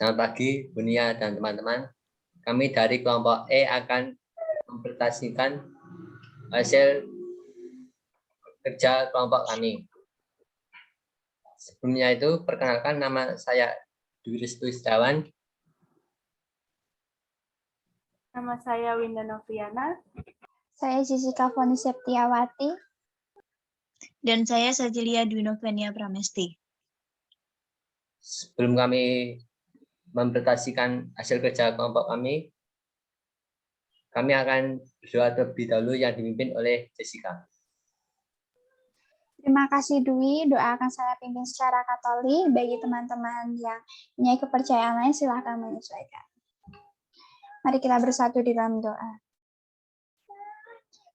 Selamat pagi, Bunia dan teman-teman. Kami dari kelompok E akan mempresentasikan hasil kerja kelompok kami. Sebelumnya itu, perkenalkan nama saya Dwi Restu Setiawan. Nama saya Winda Noviana. Saya Jessica Foni Septiawati. Dan saya Sajilia Dwi Novenia Pramesti. Sebelum kami mempresentasikan hasil kerja kelompok kami akan berdoa terlebih dahulu yang dipimpin oleh Jessica. Terima kasih Dwi, doa akan saya pimpin secara Katolik. Bagi teman-teman yang punya kepercayaan lain, silahkan menyesuaikan. Mari kita bersatu di dalam doa.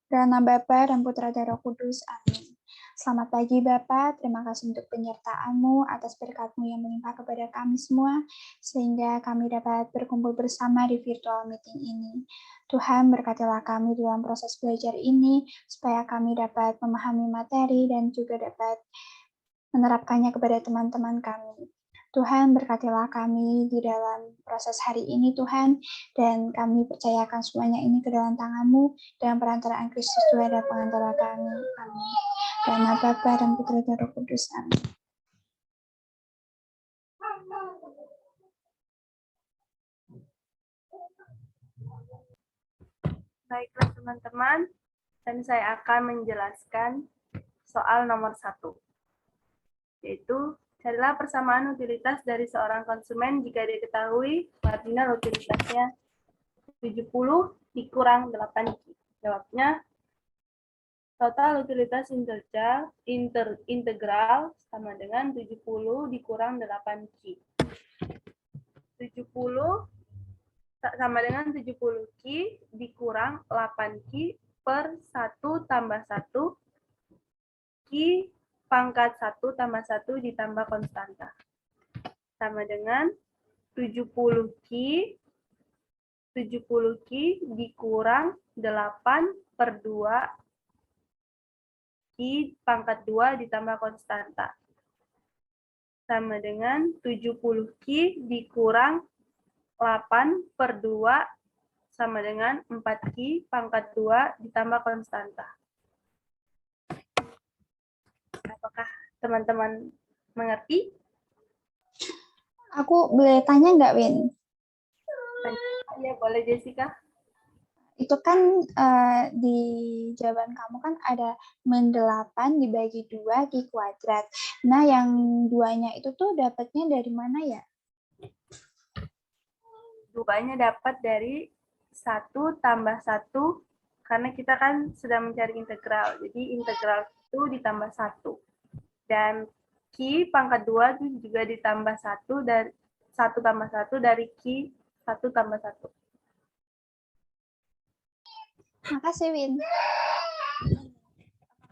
Dalam nama Bapa dan Putra dan Roh Kudus, amin. Selamat pagi Bapak, terima kasih untuk penyertaan-Mu atas berkat-Mu yang melimpah kepada kami semua, sehingga kami dapat berkumpul bersama di virtual meeting ini. Tuhan berkatilah kami dalam proses belajar ini, supaya kami dapat memahami materi dan juga dapat menerapkannya kepada teman-teman kami. Tuhan berkatilah kami di dalam proses hari ini Tuhan, dan kami percayakan semuanya ini ke dalam tangan-Mu, dalam perantaraan Kristus Tuhan dan pengantara kami. Amin. Dalam nama Bapa dan Putra dan Roh Kudus. Amin. Baiklah teman-teman, dan saya akan menjelaskan soal nomor 1, yaitu carilah persamaan utilitas dari seorang konsumen jika diketahui marginal utilitasnya 70 dikurang 8Q. Jawabnya, total utilitas integral sama dengan 70 dikurang 8Q. 70 sama dengan 70Q dikurang 8Q per 1 tambah 1 Q pangkat 1 tambah 1 ditambah konstanta. Sama dengan 70Q dikurang 8 per 2 Q pangkat 2 ditambah konstanta. Sama dengan 70Q dikurang 8 per 2 sama dengan 4Q pangkat 2 ditambah konstanta. Apakah teman-teman mengerti? Aku boleh tanya nggak, Win? Ya, boleh Jessica. Itu kan di jawaban kamu kan ada min 8 dibagi 2 Q kuadrat. Nah, yang duanya itu tuh dapatnya dari mana ya? Duanya dapat dari 1 tambah 1, karena kita kan sedang mencari integral. Jadi integral itu ditambah 1. Dan Q pangkat 2 itu juga ditambah 1 dari 1 tambah 1 dari Q 1 tambah 1. Makasih, Win.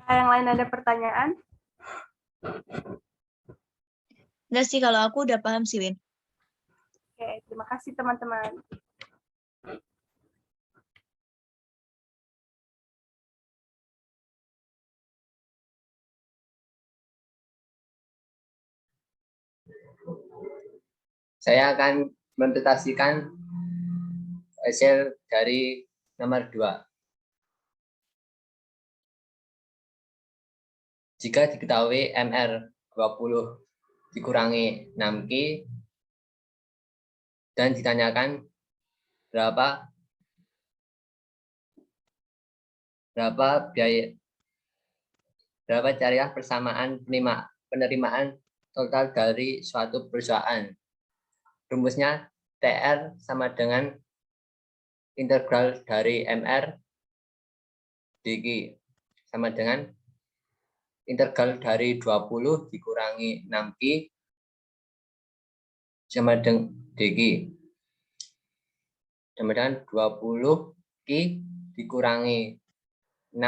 Yang lain ada pertanyaan? Enggak sih, kalau aku udah paham sih, Win. Oke, terima kasih teman-teman. Saya akan mempresentasikan hasil dari nomor 2. Jika diketahui MR 20 dikurangi 6Q dan ditanyakan berapa carilah persamaan penerimaan total dari suatu perusahaan. Rumusnya TR sama dengan integral dari MR dQ sama dengan integral dari 20 dikurangi 6Q sama dengan dQ. Sama dengan 20Q dikurangi 6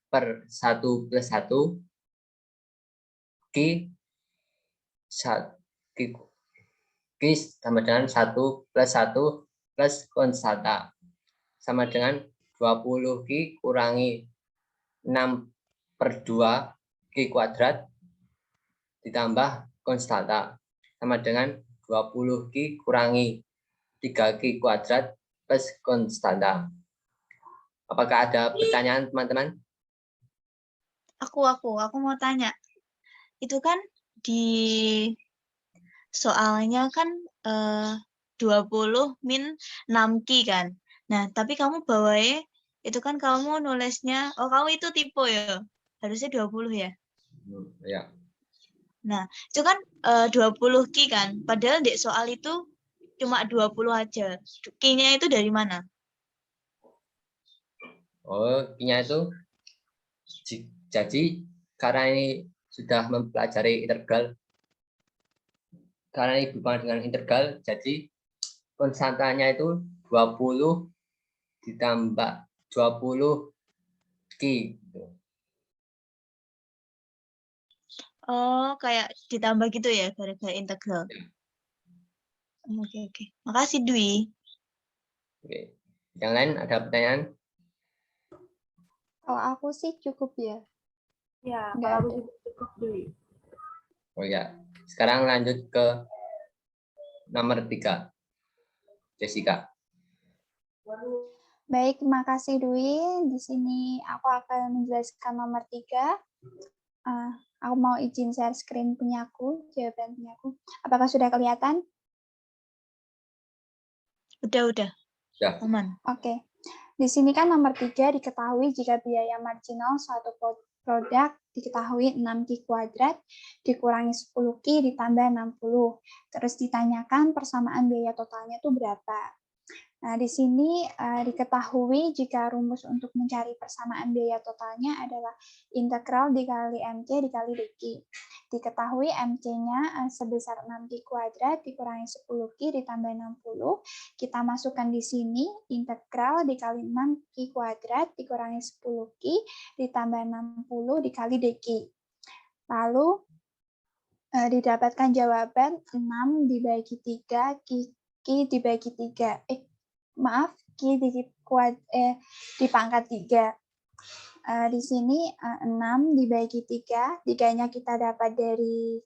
per 1 plus 1 Q sama dengan 1 plus 1 plus konstanta. Sama dengan 20Q kurangi 6 per 2 Q kuadrat ditambah konstanta. Sama dengan 20Q kurangi 3Q kuadrat plus konstanta. Apakah ada pertanyaan teman-teman? Aku mau tanya. Itu kan di soalnya kan 20 min 6Q kan. Nah, tapi kamu bawain itu kan kamu nulisnya, oh kamu itu tipe ya. Harusnya 20 ya. Ya. Nah, itu kan 20Q kan. Padahal di soal itu cuma 20 aja. Q-nya itu dari mana? Oh, Q-nya itu jadi karena ini sudah mempelajari integral, karena ini berhubungan dengan integral, jadi konstantanya itu 20 ditambah 20 Q. Oh, kayak ditambah gitu ya, gara-gara integral. Oke. Makasih, Dwi. Oke. Yang lain ada pertanyaan? Kalau aku sih cukup ya. Ya, Nggak kalau aku ada. juga cukup Dwi. Oh ya. Sekarang lanjut ke nomor 3. Jessica. Baik, terima kasih Dwi. Di sini aku akan menjelaskan nomor 3. Aku mau izin share screen punyaku, jawaban punyaku. Apakah sudah kelihatan? Udah. Ya. Aman. Oke. Di sini kan nomor 3 diketahui jika biaya marginal suatu produk diketahui 6Q kuadrat dikurangi 10Q ditambah 60. Terus ditanyakan persamaan biaya totalnya itu berapa. Nah, di sini diketahui jika rumus untuk mencari persamaan biaya totalnya adalah integral dikali MC dikali dq. Diketahui MC-nya sebesar 6Q kuadrat dikurangi 10Q ditambah 60. Kita masukkan di sini integral dikali 6Q kuadrat dikurangi 10Q ditambah 60 dikali dq. Lalu didapatkan jawaban 6 dibagi 3, Q dibagi 3. Maaf, Q di pangkat 3. Di sini 6 dibagi 3, 3-nya kita dapat dari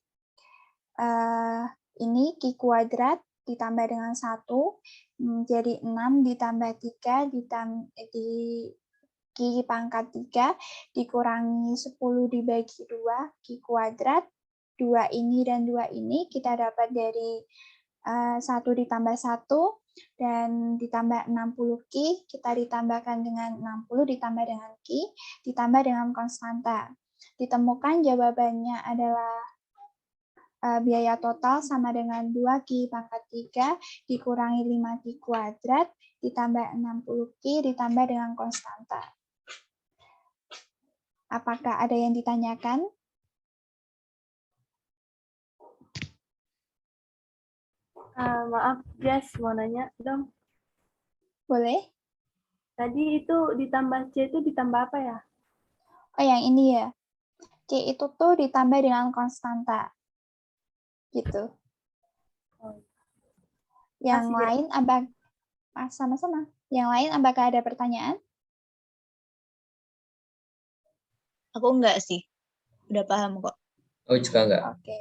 ini Q kuadrat ditambah dengan 1, jadi 6 ditambah 3 di Q pangkat 3 dikurangi 10 dibagi 2, Q kuadrat, 2 ini dan 2 ini kita dapat dari 1 ditambah 1, dan ditambah 60Q, kita ditambahkan dengan 60 ditambah dengan Q, ditambah dengan konstanta. Ditemukan jawabannya adalah biaya total sama dengan 2Q pangkat 3 dikurangi 5Q kuadrat ditambah 60Q ditambah dengan konstanta. Apakah ada yang ditanyakan? Maaf, Jess, mau nanya dong. Boleh? Tadi itu ditambah C itu ditambah apa ya? Oh, yang ini ya. C itu tuh ditambah dengan konstanta. Gitu. Yang Masih, lain sama-sama. Yang lain apakah ada pertanyaan? Aku enggak sih. Udah paham kok. Oh, juga enggak. Oke.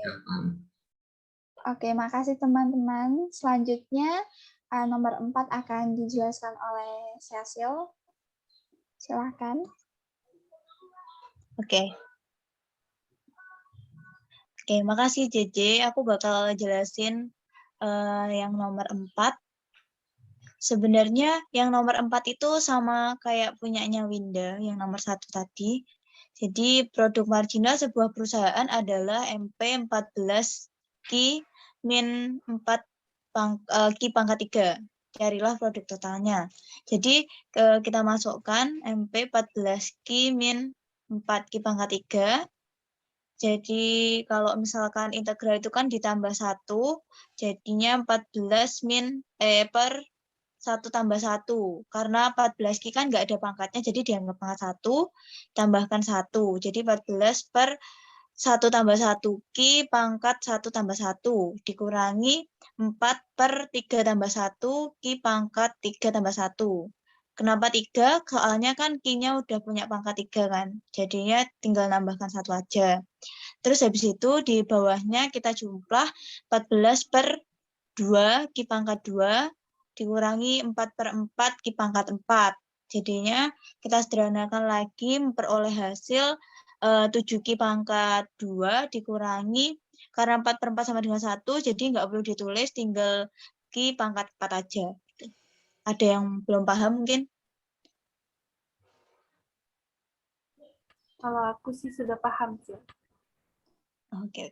Oke, makasih teman-teman. Selanjutnya nomor 4 akan dijelaskan oleh Cecil. Silakan. Oke, makasih JJ. Aku bakal jelasin yang nomor 4. Sebenarnya yang nomor 4 itu sama kayak punyanya Winda, yang nomor 1 tadi. Jadi produk marginal sebuah perusahaan adalah MP 14Q min 4 Q pangkat 3. Carilah produk totalnya. Jadi kita masukkan MP 14Q min 4Q pangkat 3. Jadi kalau misalkan integral itu kan ditambah 1, jadinya 14 min per 1 tambah 1. Karena 14Q kan nggak ada pangkatnya, jadi dianggap pangkat 1, tambahkan 1. Jadi 14 per 1 tambah 1 Q pangkat 1 tambah 1. Dikurangi 4 per 3 tambah 1 Q pangkat 3 tambah 1. Kenapa 3? Soalnya kan Q-nya udah punya pangkat 3 kan. Jadinya tinggal nambahkan 1 aja. Terus habis itu di bawahnya kita jumlah 14 per 2 Q pangkat 2 dikurangi 4/4 Q pangkat 4. Jadinya kita sederhanakan lagi memperoleh hasil 7 Q pangkat 2 dikurangi, karena 4/4 sama dengan 1, jadi nggak perlu ditulis, tinggal Q pangkat 4 aja. Ada yang belum paham mungkin? Kalau aku sih sudah paham sih. Oke.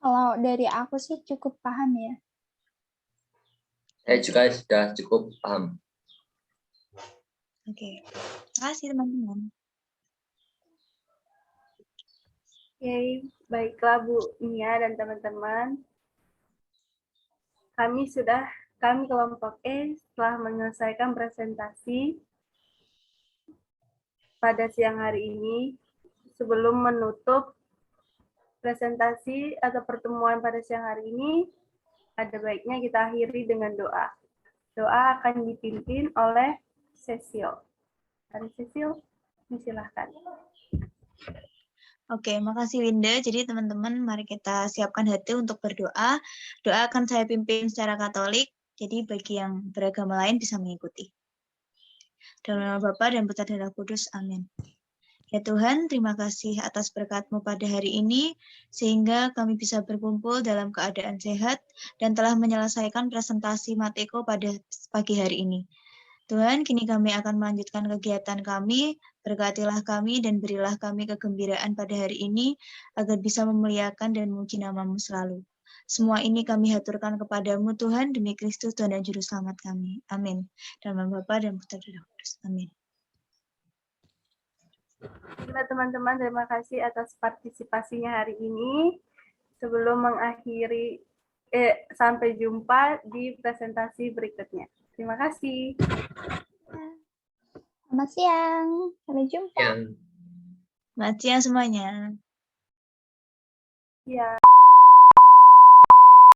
Kalau dari aku sih cukup paham ya. Saya juga sudah cukup paham. Oke. Terima kasih teman-teman. Oke, baiklah Bu Nia dan teman-teman. Kami kelompok E telah menyelesaikan presentasi pada siang hari ini. Sebelum menutup presentasi atau pertemuan pada siang hari ini, ada baiknya kita akhiri dengan doa. Doa akan dipimpin oleh Cecil. Dari Cecil, silakan. Oke, makasih Winda. Jadi teman-teman, mari kita siapkan hati untuk berdoa. Doa akan saya pimpin secara Katolik, jadi bagi yang beragama lain bisa mengikuti. Dalam nama Bapa dan Putra dan Roh Kudus, amin. Ya Tuhan, terima kasih atas berkat-Mu pada hari ini, sehingga kami bisa berkumpul dalam keadaan sehat dan telah menyelesaikan presentasi Mateko pada pagi hari ini. Tuhan, kini kami akan melanjutkan kegiatan kami, berkatilah kami dan berilah kami kegembiraan pada hari ini, agar bisa memuliakan dan memuji nama-Mu selalu. Semua ini kami haturkan kepadamu Tuhan, demi Kristus Tuhan dan Juru Selamat kami. Amin. Dalam nama Bapa dan Putra dan Roh Kudus. Amin. Baiklah teman-teman, terima kasih atas partisipasinya hari ini. Sebelum mengakhiri, sampai jumpa di presentasi berikutnya. Terima kasih. Selamat siang. Sampai jumpa. Yang Selamat siang semuanya. Ya.